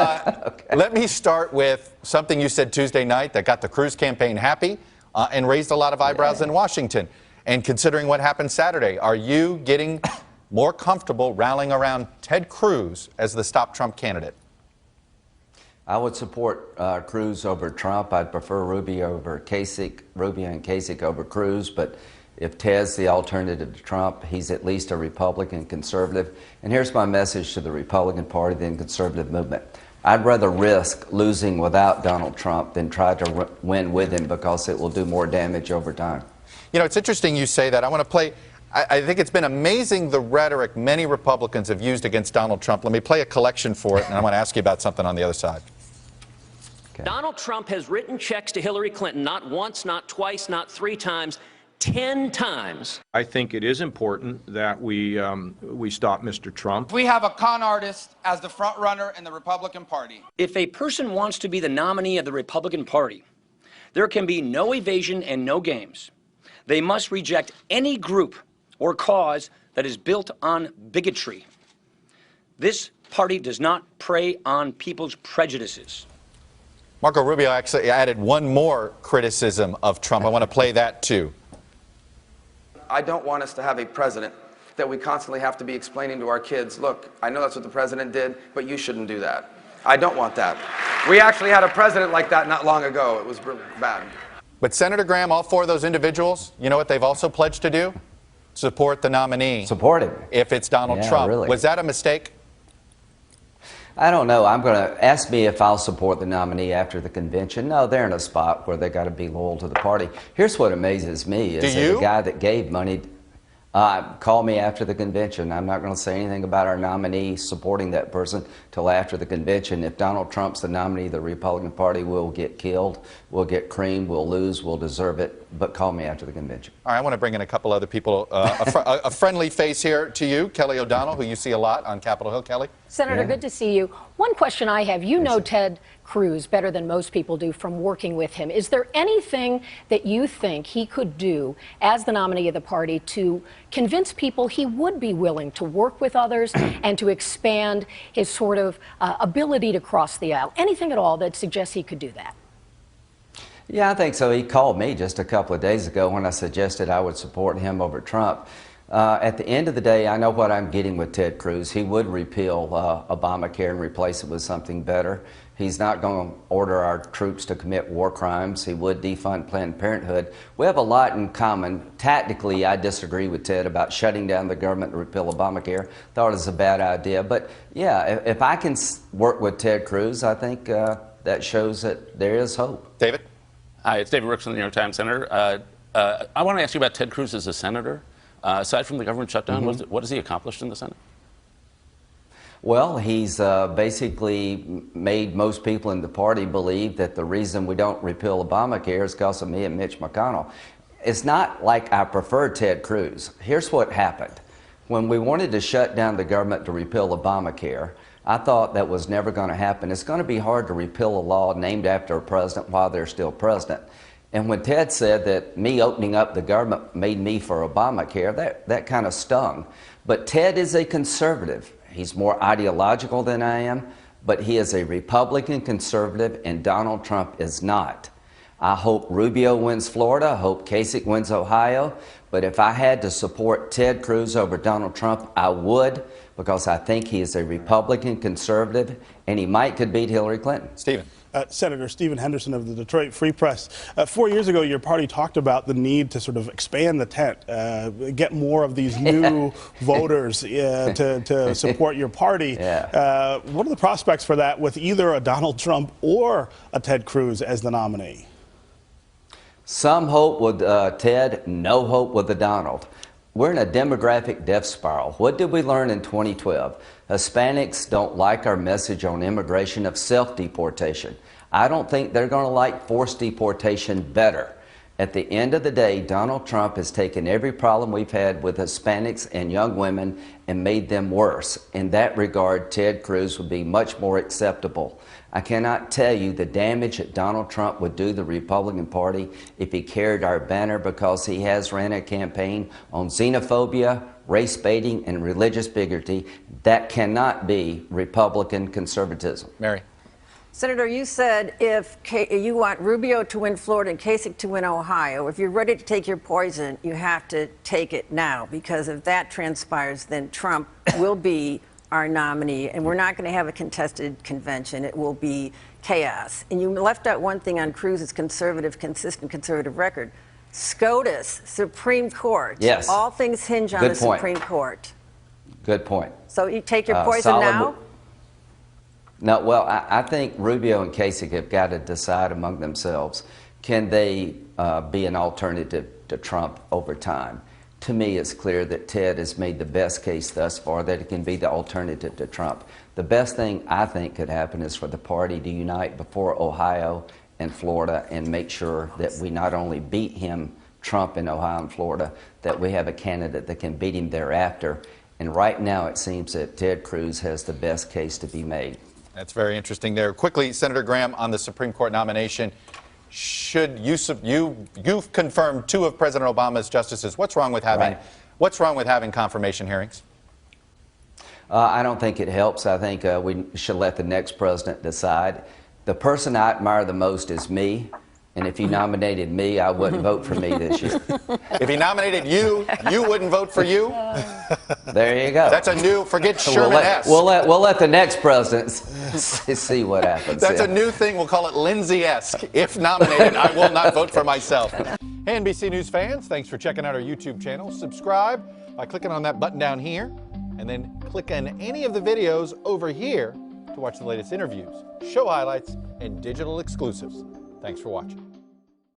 Okay. Let me start with something you said Tuesday night that got the Cruz campaign happy and raised a lot of eyebrows in Washington. And considering what happened Saturday, are you getting more comfortable rallying around Ted Cruz as the Stop Trump candidate? I would support Cruz over Trump. I'd prefer Rubio and KASICH over Cruz, but if Ted's the alternative to Trump, he's at least a Republican conservative. And here's my message to the Republican Party, the conservative movement. I'd rather risk losing without Donald Trump than try to win with him, because it will do more damage over time. You know, it's interesting you say that. I want to play, I think it's been amazing the rhetoric many Republicans have used against Donald Trump. Let me play a collection for it, and I want to ask you about something on the other side. Okay. Donald Trump has written checks to Hillary Clinton, not once, not twice, not 3 times, 10 times. I think it is important that we stop Mr. Trump. We have a con artist as the front runner in the Republican Party. If a person wants to be the nominee of the Republican Party, there can be no evasion and no games. They must reject any group or cause that is built on bigotry. This party does not prey on people's prejudices. Marco Rubio actually added one more criticism of Trump. I want to play that too. I don't want us to have a president that we constantly have to be explaining to our kids, look, I know that's what the president did, but you shouldn't do that. I don't want that. We actually had a president like that not long ago. It was really bad. But Senator Graham, all 4 of those individuals, you know what they've also pledged to do? Support the nominee. Support him. If it's Donald Trump. Really. Was that a mistake? I don't know. I'm going to ask me if I'll support the nominee after the convention. No, they're in a spot where they got to be loyal to the party. Here's what amazes me is that the guy that gave money call me after the convention. I'm not going to say anything about our nominee supporting that person till after the convention. If Donald Trump's the nominee of the Republican Party, we'll get killed, we'll get creamed, we'll lose, we'll deserve it, but call me after the convention. All right, I want to bring in a couple other people. A friendly face here to you, Kelly O'Donnell, who you see a lot on Capitol Hill. Kelly? Senator, good to see you. One question I have, you know Ted Cruz better than most people do from working with him. Is there anything that you think he could do as the nominee of the party to convince people he would be willing to work with others and to expand his sort of ability to cross the aisle? Anything at all that suggests he could do that? Yeah, I think so. He called me just a couple of days ago when I suggested I would support him over Trump. At the end of the day, I know what I'm getting with Ted Cruz. He would repeal Obamacare and replace it with something better. He's not going to order our troops to commit war crimes. He would defund Planned Parenthood. We have a lot in common. Tactically, I disagree with Ted about shutting down the government to repeal Obamacare. Thought it was a bad idea. But yeah, if I can work with Ted Cruz, I think that shows that there is hope. David? Hi, it's David Rooks from the New York Times, Senator. I want to ask you about Ted Cruz as a senator. Aside from the government shutdown, what has he accomplished in the Senate? Well, he's basically made most people in the party believe that the reason we don't repeal Obamacare is because of me and Mitch McConnell. It's not like I prefer Ted Cruz. Here's what happened. When we wanted to shut down the government to repeal Obamacare, I thought that was never going to happen. It's going to be hard to repeal a law named after a president while they're still president. And when Ted said that me opening up the government made me for Obamacare, that kind of stung. But Ted is a conservative. He's more ideological than I am, but he is a Republican conservative, and Donald Trump is not. I hope Rubio wins Florida. I hope Kasich wins Ohio. But if I had to support Ted Cruz over Donald Trump, I would, because I think he is a Republican conservative, and he could beat Hillary Clinton. Stephen. Senator Stephen Henderson of the Detroit Free Press. 4 years ago, your party talked about the need to sort of expand the tent, get more of these new voters to support your party. Yeah. What are the prospects for that with either a Donald Trump or a Ted Cruz as the nominee? Some hope with Ted, no hope with the Donald. We're in a demographic death spiral. What did we learn in 2012? Hispanics don't like our message on immigration of self-deportation. I don't think they're going to like forced deportation better. At the end of the day, Donald Trump has taken every problem we've had with Hispanics and young women and made them worse. In that regard, Ted Cruz would be much more acceptable. I cannot tell you the damage that Donald Trump would do the Republican Party if he carried our banner, because he has ran a campaign on xenophobia, race baiting, and religious bigotry. That cannot be Republican conservatism. Mary. Senator, you said if you want Rubio to win Florida and Kasich to win Ohio, if you're ready to take your poison, you have to take it now, because if that transpires, then Trump will be our nominee, and we're not going to have a contested convention. It will be chaos. And you left out one thing on Cruz's consistent conservative record. SCOTUS, Supreme Court. Yes. All things hinge on Good the point. Supreme Court. Good point. So you take your poison now? No, well, I think Rubio and Kasich have got to decide among themselves, can they be an alternative to Trump over time? To me, it's clear that Ted has made the best case thus far that it can be the alternative to Trump. The best thing I think could happen is for the party to unite before Ohio and Florida and make sure that we not only beat him, Trump, in Ohio and Florida, that we have a candidate that can beat him thereafter. And right now, it seems that Ted Cruz has the best case to be made. That's very interesting there. Quickly, Senator Graham, on the Supreme Court nomination, you've confirmed 2 of President Obama's justices. What's wrong with having confirmation hearings? I don't think it helps. I think we should let the next president decide. The person I admire the most is me. And if he nominated me, I wouldn't vote for me this year. If he nominated you, you wouldn't vote for you? There you go. That's a new, forget Sherman-esque. We'll let the next president see what happens. That's a new thing. We'll call it Lindsey-esque. If nominated, I will not vote for myself. Hey, NBC News fans, thanks for checking out our YouTube channel. Subscribe by clicking on that button down here, and then click on any of the videos over here to watch the latest interviews, show highlights, and digital exclusives. Thanks for watching.